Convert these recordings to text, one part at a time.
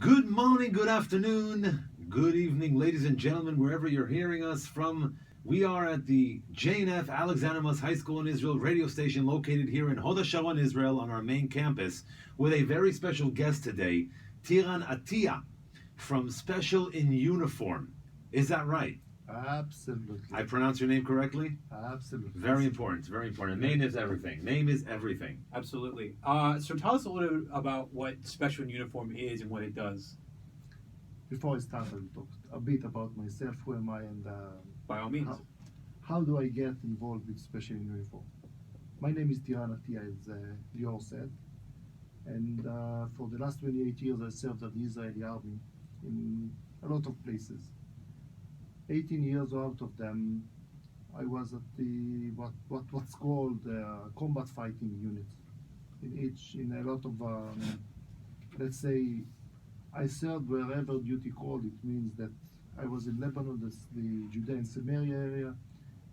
Good morning, good afternoon, good evening, ladies and gentlemen, wherever you're hearing us from. We are at the JNF Alexander Mas High School in Israel radio station located here in HaSharon, Israel, on our main campus, with a very special guest today, Tiran Attia from Special in Uniform. Is that right? Absolutely. I pronounce your name correctly? Absolutely. Very important, very important. Name is everything. Name is everything. Absolutely. So tell us a little bit about what Special Uniform is and what it does. Before I start, I'll talk a bit about myself. Who am I, and By all means. how do I get involved with Special Uniform? My name is Tiran Attia, as Lior said, and for the last 28 years I served at the Israeli Army in a lot of places. 18 years out of them, I was at the what's called combat fighting unit. In a lot of let's say, I served wherever duty called. It means that I was in Lebanon, the Judea and Samaria area,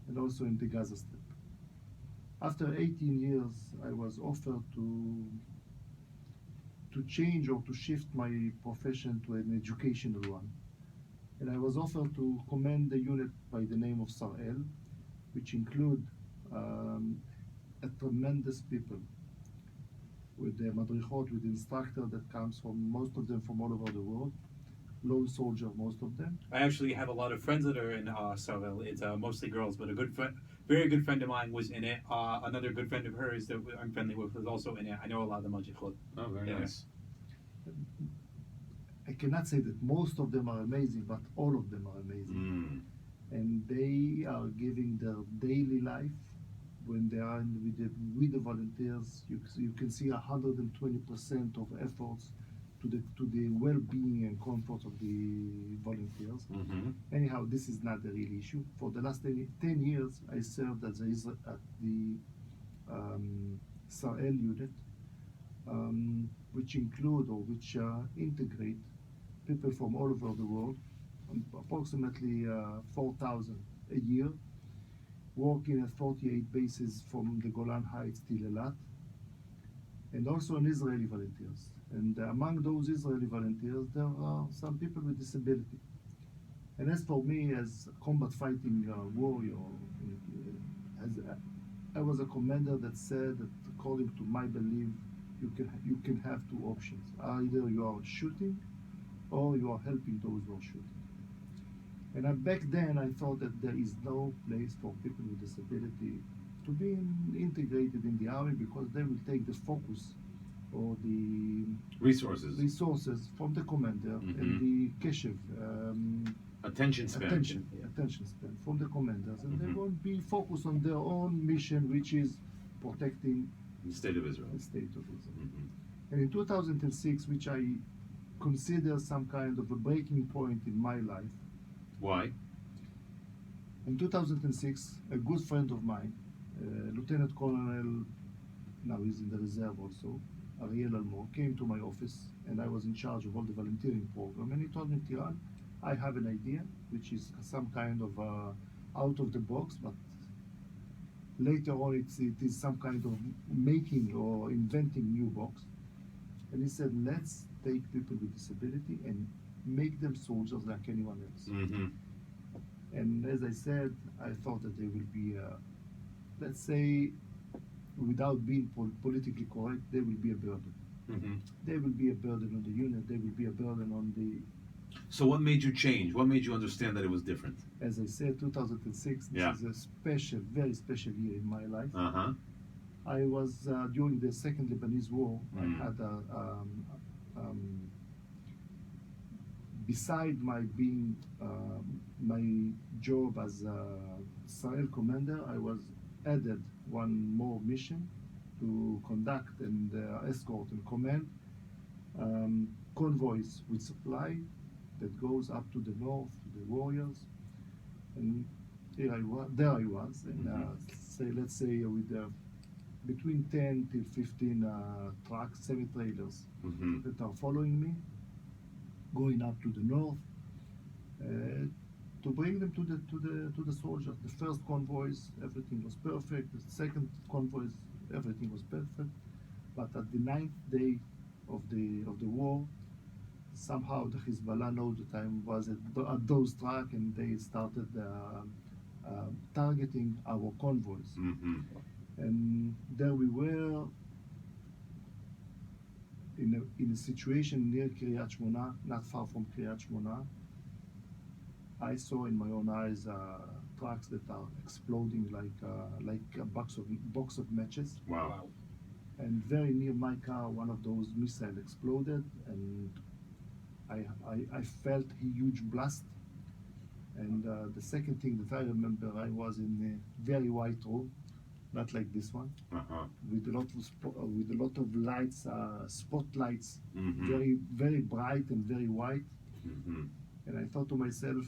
and also in the Gaza Strip. After 18 years, I was offered to change or to shift my profession to an educational one. And I was offered to command the unit by the name of Sarel, which include a tremendous people with the madrichot, with the instructor that comes from, most of them from all over the world, lone soldier, most of them. I actually have a lot of friends that are in Sarvel. It's mostly girls, but a good friend, very good friend of mine was in it. Another good friend of hers that I'm friendly with was also in it. I know a lot of the Majichot. Oh, very nice. I cannot say that most of them are amazing, but all of them are amazing. And they are giving their daily life when they are with the volunteers. You can see 120% of efforts to the well-being and comfort of the volunteers. Anyhow, this is not the real issue. For the last 10 years, I served at the Sarel unit, which include or which integrate people from all over the world, approximately 4,000 a year, working at 48 bases from the Golan Heights till Elat, and also an Israeli volunteers. And among those Israeli volunteers, there are some people with disability. And as for me, as a combat fighting warrior, I was a commander that said that, according to my belief, you can have two options. Either you are shooting or you are helping those who are shooting. And back then I thought that there is no place for people with disability to be integrated in the army, because they will take the focus or the resources from the commander and the keshev, attention span from the commanders, and they won't be focused on their own mission, which is protecting the state of Israel. And in 2006, which I consider some kind of a breaking point in my life. Why? In 2006, a good friend of mine, Lieutenant Colonel, now he's in the reserve also, Ariel Almor, came to my office, and I was in charge of all the volunteering program, and he told me, Tiran, I have an idea, which is some kind of out of the box, but later on it is some kind of making or inventing new box. And he said, let's take people with disability and make them soldiers like anyone else. And as I said, I thought that they will be, let's say, without being politically correct, they will be a burden. They will be a burden on the unit. They will be a burden on the... So what made you change? What made you understand that it was different? As I said, 2006, this is a special, very special year in my life. I was, during the Second Lebanese War, I had beside my being my job as a Sarel commander, I was added one more mission to conduct and escort and command convoys with supply that goes up to the north, to the warriors. And there I was, and let's say with between 10 till 15 trucks, semi-trailers that are following me, going up to the north to bring them to the soldiers. The first convoys, everything was perfect. The second convoys, everything was perfect. But at the ninth day of the war, somehow the Hezbollah know that I was at those track, and they started targeting our convoys. Mm-hmm. And there we were in a situation near Kiryat Shmona, not far from Kiryat Shmona. I saw in my own eyes trucks that are exploding like a box of matches. Wow. And very near my car, one of those missiles exploded, and I felt a huge blast. And the second thing that I remember, I was in a very white room, not like this one, Uh-huh. with a lot of lights, spotlights, Mm-hmm. very bright and very white. Mm-hmm. And I thought to myself,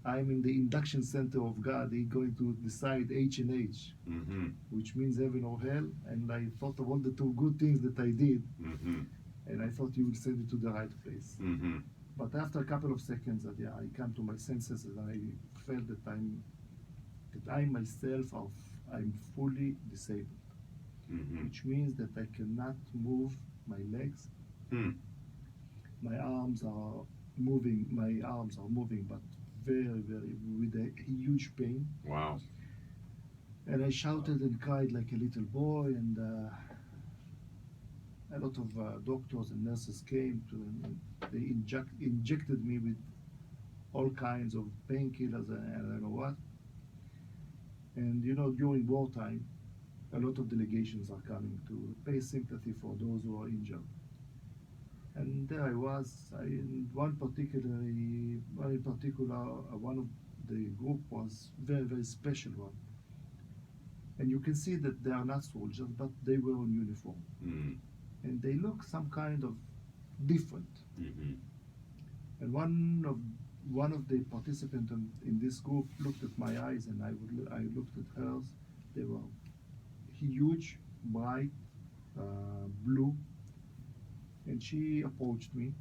I'm in the induction center of God. He's going to decide H and H, Mm-hmm. which means heaven or hell. And I thought of all the two good things that I did, Mm-hmm. and I thought He will send it to the right place. Mm-hmm. But after a couple of seconds, I come to my senses, and I felt that I myself I'm fully disabled, Mm-hmm. which means that I cannot move my legs. Mm. My arms are moving, but very, very with a huge pain. Wow. And I shouted and cried like a little boy, and a lot of doctors and nurses came to, and they injected me with all kinds of painkillers and I don't know what. And during wartime, a lot of delegations are coming to pay sympathy for those who are injured. And there I was. One in particular, one of the group was very, very special one. And you can see that they are not soldiers, but they were in uniform. Mm-hmm. And they look some kind of different. Mm-hmm. And one of the participants in this group looked at my eyes, and I looked at hers. They were huge, bright, blue. And she approached me,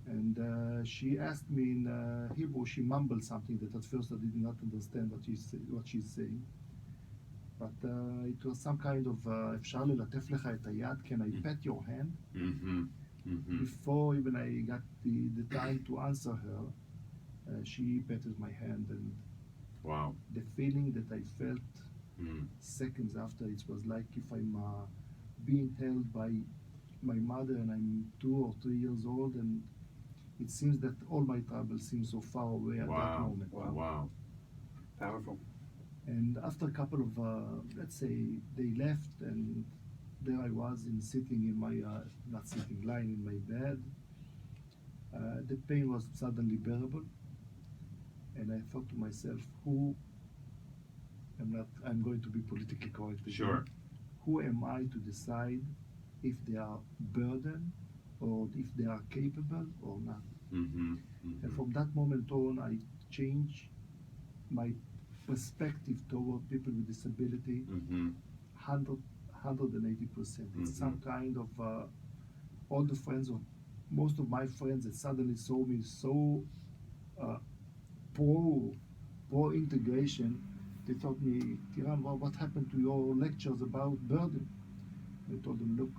and she asked me in Hebrew. She mumbled something that at first I did not understand what she's saying. But it was some kind of אפשר ללטף לך את היד, can I pet your hand? Mm-hmm. Mm-hmm. Before even I got the time to answer her, she petted my hand, and Wow. the feeling that I felt Mm. seconds after, it was like if I'm being held by my mother, and I'm 2 or 3 years old, and it seems that all my troubles seem so far away at that Wow. moment. Wow. Powerful. And after a couple of, let's say, they left, and there I was sitting in my, lying in my bed. The pain was suddenly bearable, and I thought to myself, I'm going to be politically correct again. Sure. Who am I to decide if they are burdened or if they are capable or not? Mm-hmm. And Mm-hmm. from that moment on, I changed my perspective toward people with disability Mm-hmm. 180%. It's some kind of all the friends of most of my friends that suddenly saw me so pro integration. They told me, Tiran, what happened to your lectures about burden? I told them, look,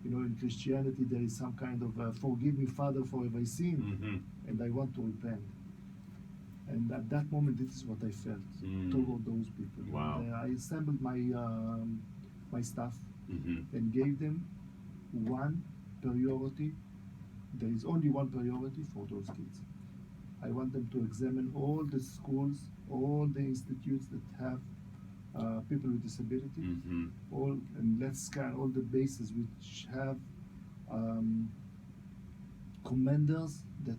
in Christianity there is some kind of forgive me, Father, for if I sin, Mm-hmm. and I want to repent. And at that moment, this is what I felt toward those people. Wow. And, I assembled my staff Mm-hmm. and gave them one priority. There is only one priority for those kids. I want them to examine all the schools, all the institutes that have people with disability, Mm-hmm. and let's scan all the bases which have commanders that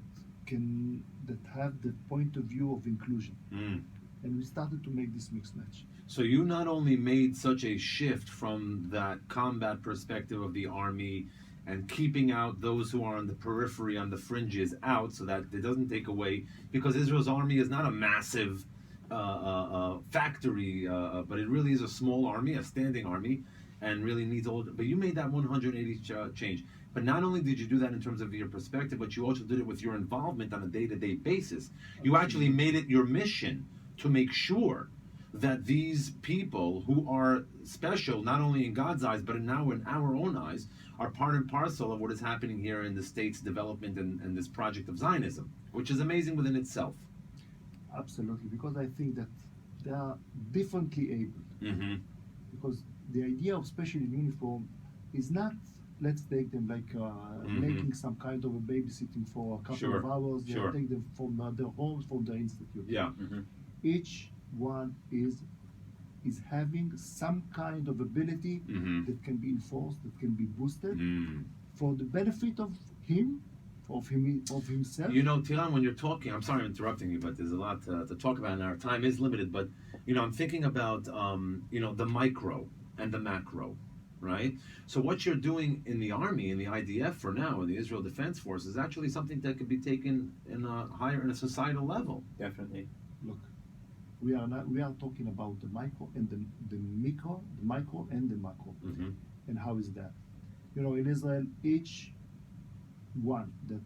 have the point of view of inclusion. Mm. And we started to make this mixed match. So you not only made such a shift from that combat perspective of the army and keeping out those who are on the periphery, on the fringes, out, so that it doesn't take away, because Israel's army is not a massive factory, but it really is a small army, a standing army, and really needs all. But you made that 180 change. But not only did you do that in terms of your perspective, but you also did it with your involvement on a day-to-day basis. You actually made it your mission to make sure that these people who are special, not only in God's eyes, but now in our own eyes, are part and parcel of what is happening here in the state's development and this project of Zionism, which is amazing within itself. Absolutely, because I think that they are differently able. Mm-hmm. Because the idea of special in uniform is not, let's take them like making some kind of a babysitting for a couple Sure, of hours, sure. take them from their homes, from their institute. Yeah. Each one is having some kind of ability that can be enforced, that can be boosted for the benefit of himself. You know, Tiran, when you're talking, I'm sorry I'm interrupting you, but there's a lot to talk about, and our time is limited. But I'm thinking about the micro and the macro, right? So what you're doing in the army, in the IDF for now, in the Israel Defense Force, is actually something that could be taken in a societal level. Definitely. Look, we are talking about the micro and the micro and the macro. And how is that? In Israel, each one that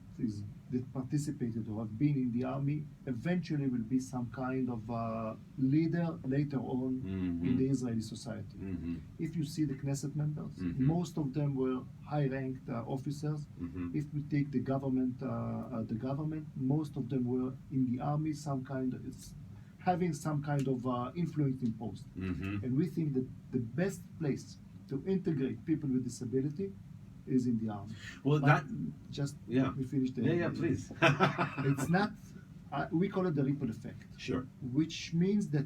participated or have been in the army eventually will be some kind of leader later on in the Israeli society. If you see the Knesset members, most of them were high-ranked officers. If we take the government, most of them were in the army, having some kind of influencing post. And we think that the best place to integrate people with disability is in the army. Well, let me finish the please. It's not, we call it the ripple effect. Sure. Which means that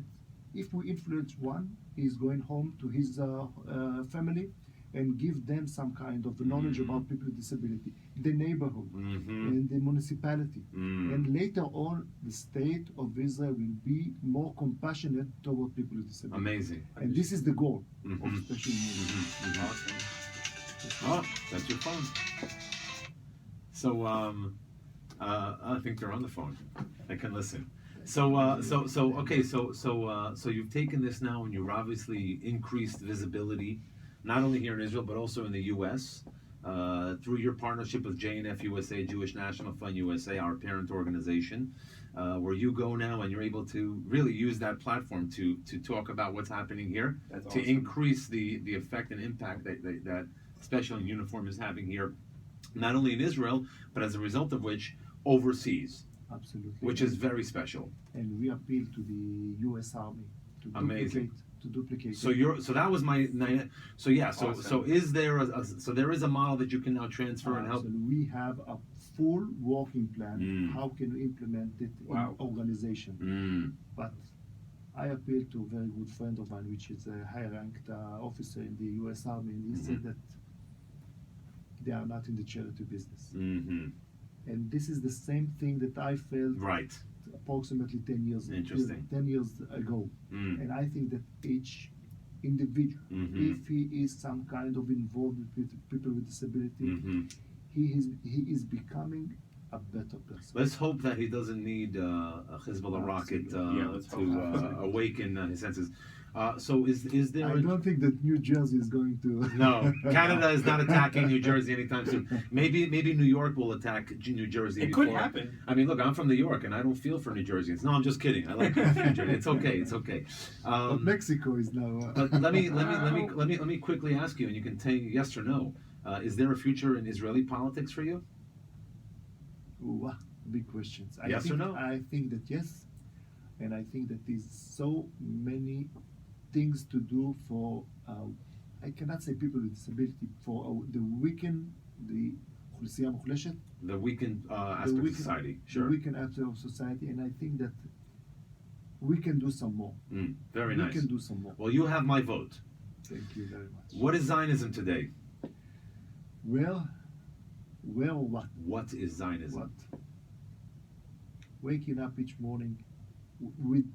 if we influence one, he's going home to his family and give them some kind of knowledge about people with disability, the neighborhood and the municipality. And later on, the state of Israel will be more compassionate toward people with disability. Amazing. And this is the goal of special needs. Awesome. Oh, that's your phone. So, I think they're on the phone. I can listen. So you've taken this now and you've obviously increased visibility, not only here in Israel, but also in the U.S., through your partnership with JNF USA, Jewish National Fund USA, our parent organization, where you go now and you're able to really use that platform to talk about what's happening here, That's to awesome. increase the effect and impact that Special in Uniform is having here, not only in Israel, but as a result of which, overseas. Absolutely. Which is very special. And we appeal to the U.S. Army to Amazing. duplicate. So that was my. So yeah. So Awesome. is there there is a model that you can now transfer and help? So we have a full working plan. How can we implement it in organization? But I appealed to a very good friend of mine, which is a high-ranked officer in the U.S. Army, and he said that they are not in the charity business. And this is the same thing that I felt approximately 10 years ago. And I think that each individual, if he is some kind of involved with people with disability, he is becoming a better person. Let's hope that he doesn't need a Hezbollah rocket to awaken his senses. So is there? I don't think that New Jersey is going to. No, Canada is not attacking New Jersey anytime soon. Maybe New York will attack New Jersey. It could happen. I mean, look, I'm from New York, and I don't feel for New Jerseyans. No, I'm just kidding. I like New Jersey. It's okay. It's okay. But Mexico is now. But let me quickly ask you, and you can tell yes or no. Is there a future in Israeli politics for you? Ooh, big questions. Yes or no? I think that yes, and I think that there's so many things to do for, I cannot say people with disability, for the weakened, the אוכלוסייה מוחלשת. The weakened aspect of society. Sure. The weakened aspect of society, and I think that we can do some more. Very nice. We can do some more. Well, you have my vote. Thank you very much. What is Zionism today? Well, what? What is Zionism? What? Waking up each morning with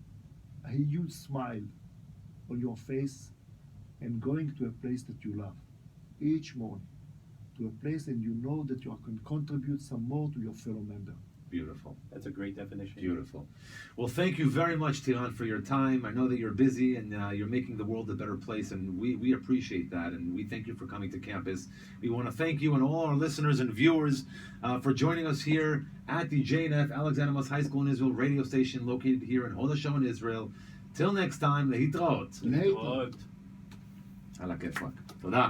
a huge smile on your face and going to a place that you love each morning, to a place and you know that you can contribute some more to your fellow member. Beautiful. That's a great definition. Beautiful. Well, thank you very much, Tiran, for your time. I know that you're busy and you're making the world a better place, and we appreciate that, and we thank you for coming to campus. We want to thank you and all our listeners and viewers for joining us here at the JNF Alexander High School in Israel radio station located here in HaSharon, Israel. Till next time, להתראות. להתראות. על הכיפאק. תודה.